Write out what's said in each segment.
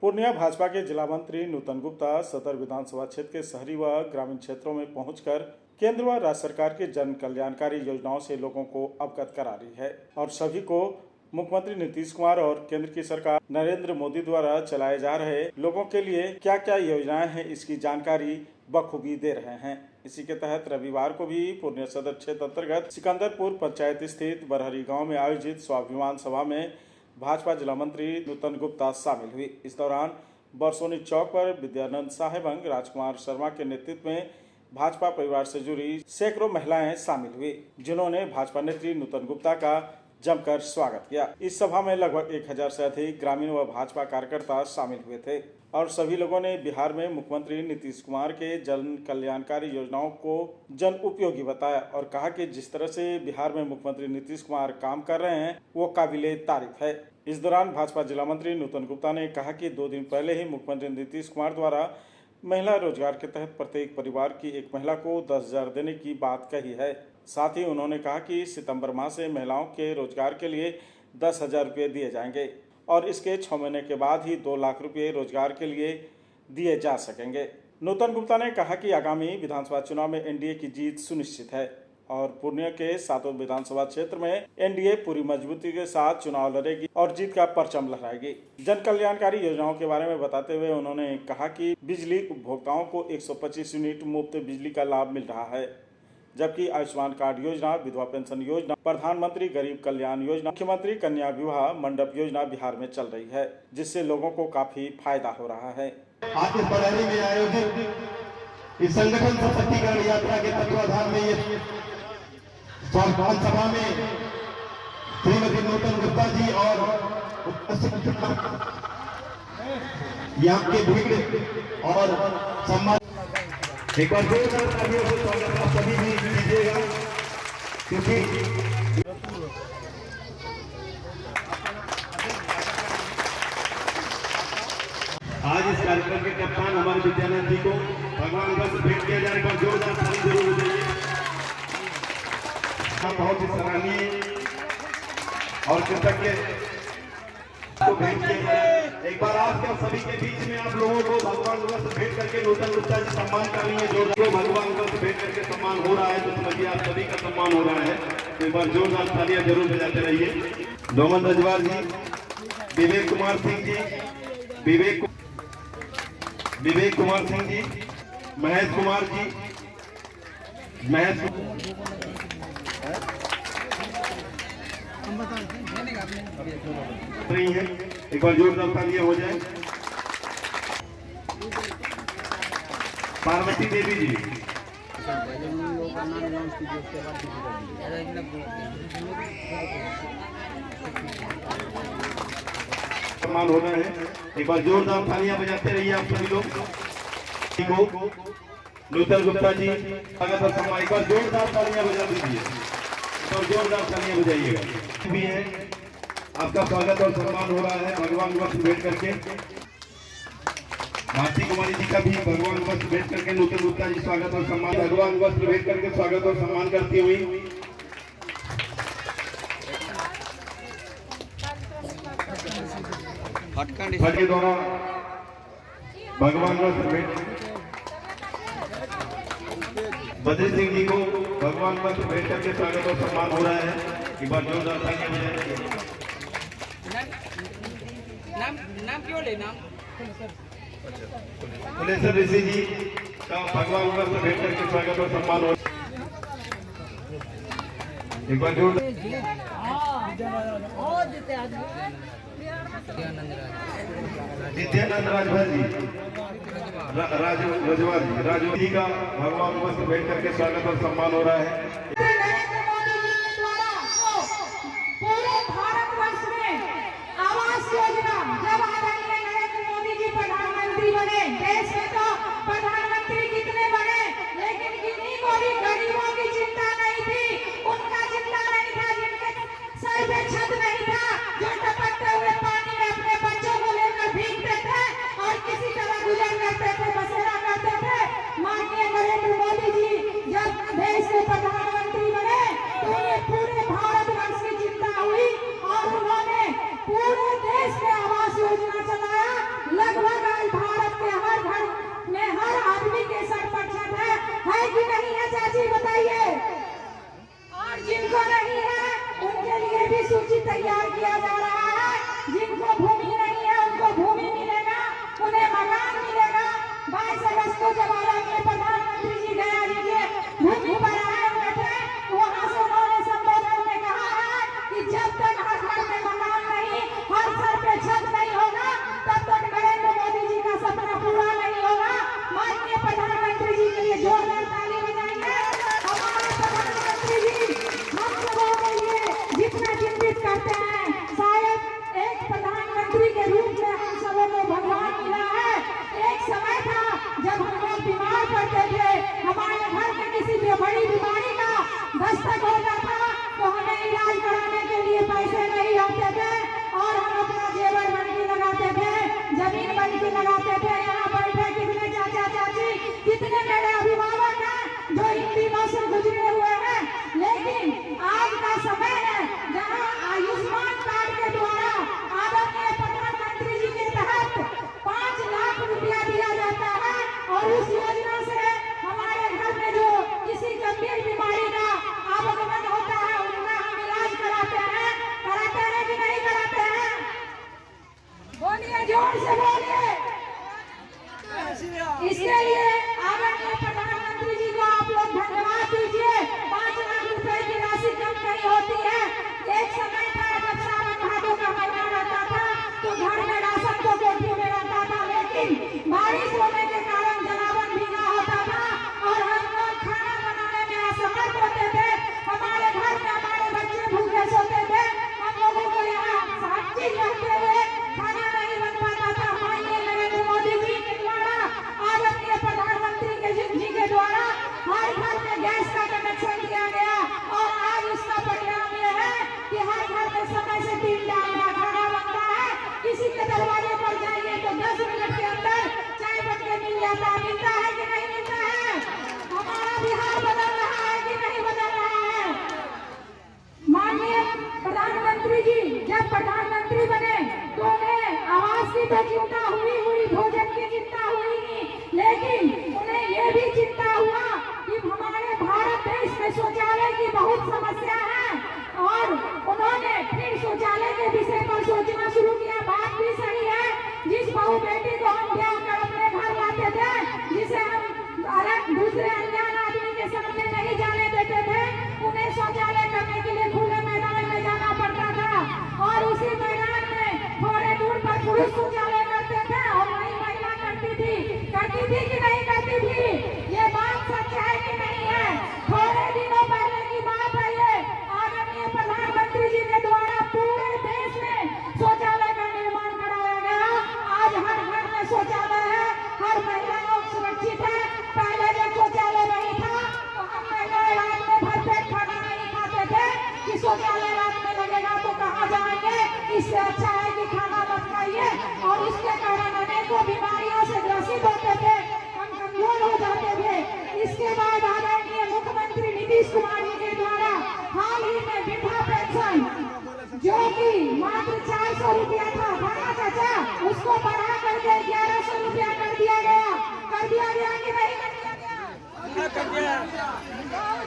पूर्णिया भाजपा के जिला मंत्री नूतन गुप्ता सदर विधानसभा क्षेत्र के शहरी व ग्रामीण क्षेत्रों में पहुंचकर केंद्र व राज्य सरकार के जन कल्याणकारी योजनाओं से लोगों को अवगत करा रही है और सभी को मुख्यमंत्री नीतीश कुमार और केंद्र की सरकार नरेंद्र मोदी द्वारा चलाए जा रहे लोगों के लिए क्या क्या योजनाएं हैं इसकी जानकारी बखूबी दे रहे हैं। इसी के तहत रविवार को भी पूर्णिया सदर क्षेत्र अंतर्गत सिकंदरपुर पंचायत स्थित बरहरी गांव में आयोजित स्वाभिमान सभा में भाजपा जिला मंत्री नूतन गुप्ता शामिल हुई। इस दौरान बरसोनी चौक पर विद्यानंद साहेबंग राजकुमार शर्मा के नेतृत्व में भाजपा परिवार से जुड़ी सैकड़ों महिलाएं शामिल हुई, जिन्होंने भाजपा नेत्री नूतन गुप्ता का जमकर स्वागत किया। इस सभा में लगभग 1000 से अधिक ग्रामीण व भाजपा कार्यकर्ता शामिल हुए थे और सभी लोगों ने बिहार में मुख्यमंत्री नीतीश कुमार के जन कल्याणकारी योजनाओं को जन उपयोगी बताया और कहा कि जिस तरह से बिहार में मुख्यमंत्री नीतीश कुमार काम कर रहे हैं वो काबिले तारीफ है। इस दौरान भाजपा जिला मंत्री नूतन गुप्ता ने कहा कि 2 दिन पहले ही मुख्यमंत्री नीतीश कुमार द्वारा महिला रोजगार के तहत प्रत्येक परिवार की एक महिला को 10,000 देने की बात कही है। साथ ही उन्होंने कहा कि सितंबर माह से महिलाओं के रोजगार के लिए 10,000 रुपये दिए जाएंगे और इसके 6 महीने के बाद ही 2 लाख रुपये रोजगार के लिए दिए जा सकेंगे। नूतन गुप्ता ने कहा कि आगामी विधानसभा चुनाव में एनडीए की जीत सुनिश्चित है और पूर्णिया के 7 विधानसभा क्षेत्र में एनडीए पूरी मजबूती के साथ चुनाव लड़ेगी और जीत का परचम लहराएगी। जन कल्याणकारी योजनाओं के बारे में बताते हुए उन्होंने कहा कि बिजली उपभोक्ताओं को 125 यूनिट मुफ्त बिजली का लाभ मिल रहा है, जबकि आयुष्मान कार्ड योजना, विधवा पेंशन योजना, प्रधानमंत्री गरीब कल्याण योजना, मुख्यमंत्री कन्या विवाह मंडप योजना बिहार में चल रही है, जिससे लोगों को काफी फायदा हो रहा है। आज इस बरहरी में आयोजित इस संगठन सशक्तिकरण यात्रा के तत्वाधान में ये स्वाभिमान सभा में श्रीमती नूतन गुप्ता जी और यहाँ के भीड़ और सम्मान एक बार जोरदार तालियों से स्वागत आप सभी भी कीजिएगा, क्योंकि आज इस कार्यक्रम के कप्तान हमारे विद्यानंद जी को भगवान बस भेंट किया जाने पर जोरदार ताली जरूर हो जाइए। बहुत ही सराहनीय और कृतज्ञ को भेंट किया जाए। एक बार आपके सभी के बीच में आप लोगों को भगवान से भेंट करके नूतन गुप्ता जी सम्मान कर रही है। जोरदार भगवान से भेंट करके सम्मान हो रहा है तो समझिए आप सभी का सम्मान हो रहा है। तो एक बार जोरदार तालियां जरूर बजाते रहिए। डोमन रजवार जी, विवेक कुमार सिंह जी, विवेक कुमार सिंह जी, महेश कुमार जी, रही है। एक बार जोरदार तालियां हो जाए। पार्वती देवी जी, सम्मान हो रहा है। एक बार जोरदार तालियां बजाते रहिए आप सभी लोग। नूतन गुप्ता जी स्वागत और सम्मान, एक बार जोरदार तालियां बजा दीजिए और जोरदार तालियां बजाइएगा। भी है आपका स्वागत और सम्मान हो रहा है भगवान वक्त भेंट करके। भारती कुमारी जी का भी भगवान वक्त भेंट करके नूतन गुप्ता जी स्वागत और सम्मान, भगवान वक्त भेंट करके स्वागत और सम्मान करती हुई के द्वारा भगवान वक्त भेंट बद्री सिंह जी को भगवान वक्त भेंट करके स्वागत और सम्मान हो रहा है। एक बार जोरदार तालियां बजाइए। नाम क्यों ले नाम फुलेश्वर ऋषि जी का भगवान वक्त भेंट करके स्वागत और सम्मान हो। एक बार जोरदार नित्यानंद राजभर जी, राजू जी का भगवान वक्त भेंट करके स्वागत और सम्मान हो रहा है। जब आदरणीय नरेंद्र मोदी जी प्रधानमंत्री बने, देश में तो प्रधानमंत्री कितने बने, लेकिन किन्हीं को भी गरीबों की चिंता नहीं थी, उनका चिंता नहीं था जिनके सर पे छत नहीं था, जो टपकते हुए पानी में अपने बच्चों को लेकर भीगते थे और किसी तरह गुजर करते थे, बसेरा करते थे। माननीय नरेंद्र मोदी जी जब देश के प्रधानमंत्री बने तो उन्हें पूरे भारतवर्ष की चिंता हुई और उन्होंने पूरे देश में आवास योजना चलाया। ताली लगाते थे। यहाँ बैठे कितने चाचा चाची, कितने मेरे अभिभावक हैं जो इन दिनों से गुजरे हुए हैं। लेकिन आज का समय है जहाँ आयुष्मान कार्ड के द्वारा आदरणीय प्रधानमंत्री जी के तहत 5 लाख रुपया दिया जाता है और उस योजना से हमारे घर में जो किसी गंभीर बीमारी का आगमन होता है उनका हम इलाज कराते हैं कि नहीं कराते हैं? बोलिए, जोर से बोलिए। इसके लिए आदरणीय प्रधानमंत्री जी को आप लोग धन्यवाद दीजिए। 5 लाख रुपए की राशि कम नहीं होती है। एक समय था जब सावन भादों का महीना रहता था तो घर में राशन तो कोठी में रहता था, लेकिन बारिश होने के कारण जलावन भीगा होता था और हम लोग खाना बनाने में असमर्थ होते थे। हमारे घर में हमारे बच्चे भूखे सोते थे। हम लोगों को यहाँ सब चीज रहते हुए खाना नहीं बन पाता था। माननीय नरेंद्र मोदी जी के द्वारा, आदरणीय प्रधानमंत्री जी के द्वारा हर घर में गैस का कनेक्शन दिया गया और आज उसका परिणाम यह है कि हर घर में समय से 3 टाइम का खाना बनता है। किसी के दरवाजे पर जाइए तो 10 मिनट के अंदर चाय बन के मिलता है कि नहीं मिलता है? हमारा बिहार बदल रहा है कि नहीं बदल रहा है? माननीय प्रधानमंत्री जी जब प्रधानमंत्री बने तो उन्हें आवास की तो चिंता हुई, भोजन की चिंता हुई नहीं, लेकिन उन्हें ये भी चिंता हुआ कि हमारे भारत देश में शौचालय की बहुत समस्या है और उन्होंने फिर शौचालय के विषय पर सोचना शुरू किया। बात भी सही है, जिस बहू बेटी को हम ब्याह कर अपने घर लाते थे, जिसे हम अलग दूसरे अनजान आदमी के सामने नहीं जाने देते थे, उन्हें शौचालय करने के लिए खुले मैदान में जाना पड़ता था और उसी मैदान में थोड़े दूर पर पुरुष शौचालय करते थे और वही महिला करती थी कि नहीं करती थी? ये बात सच है कि नहीं है? थोड़े दिनों पहले की बात है ये। आदरणीय प्रधानमंत्री जी के द्वारा पूरे देश में शौचालय का निर्माण कराया गया। आज हर घर में शौचालय है, हर महिला सुरक्षित है। पहले जब शौचालय नहीं था तो हम महिलाएं रात में भरपेट खाना नहीं खाते थे कि शौचालय रात में लगेगा तो कहाँ जाएंगे। इससे अच्छा है कि खाना मत खाइए और इसके कारण अनेकों बीमारियों से ग्रसित होते थे, हम कमजोर हो जाते थे। इसके बाद आदरणीय मुख्यमंत्री नीतीश कुमार जी के द्वारा हाल ही में वृद्धा पेंशन जो कि मात्र 400 रुपया था चाचा, उसको बढ़ा करके 1100 रुपया कर दिया गया कि नहीं कर दिया गया?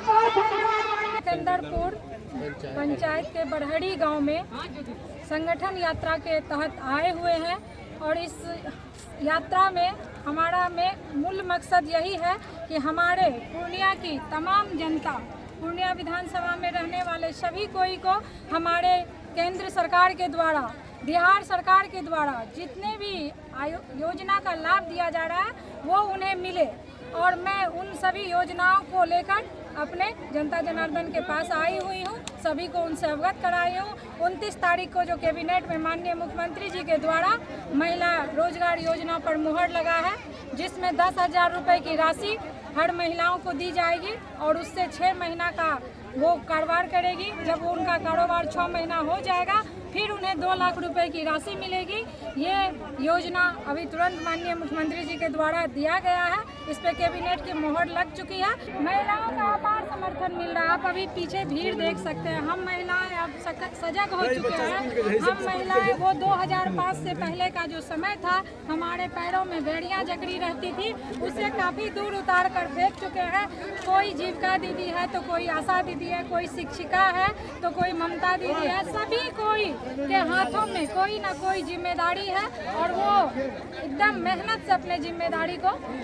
बहुत धन्यवाद। सिकंदरपुर पंचायत के बरहड़ी गांव में संगठन यात्रा के तहत आए हुए हैं और इस यात्रा में हमारा मूल मकसद यही है कि हमारे पूर्णिया की तमाम जनता, पूर्णिया विधानसभा में रहने वाले सभी कोई को हमारे केंद्र सरकार के द्वारा, बिहार सरकार के द्वारा जितने भी योजना का लाभ दिया जा रहा है वो उन्हें मिले। और मैं उन सभी योजनाओं को लेकर अपने जनता जनार्दन के पास आई हुई हूँ, सभी को उनसे अवगत कराई हूँ। 29 तारीख को जो कैबिनेट में माननीय मुख्यमंत्री जी के द्वारा महिला रोजगार योजना पर मुहर लगा है, जिसमें 10,000 रुपये की राशि हर महिलाओं को दी जाएगी और उससे 6 महीना का वो कारोबार करेगी। जब उनका कारोबार 6 महीना हो जाएगा फिर उन्हें 2 लाख रुपए की राशि मिलेगी। ये योजना अभी तुरंत माननीय मुख्यमंत्री जी के द्वारा दिया गया है, इस पे कैबिनेट की मोहर लग चुकी है। महिलाओं का अपार समर्थन मिल रहा है। आप अभी पीछे भीड़ देख सकते हैं। हम महिलाएं अब सजग हो चुके हैं। हम महिलाएं वो 2005 से पहले का जो समय था, हमारे पैरों में बेड़ियां जकड़ी रहती थी, उसे काफ़ी दूर उतार कर फेंक चुके हैं। कोई जीविका दीदी है तो कोई आशा दीदी है, कोई शिक्षिका है तो कोई ममता दीदी है। सभी कोई के हाथों में कोई ना कोई जिम्मेदारी है और वो एकदम मेहनत से अपने जिम्मेदारी को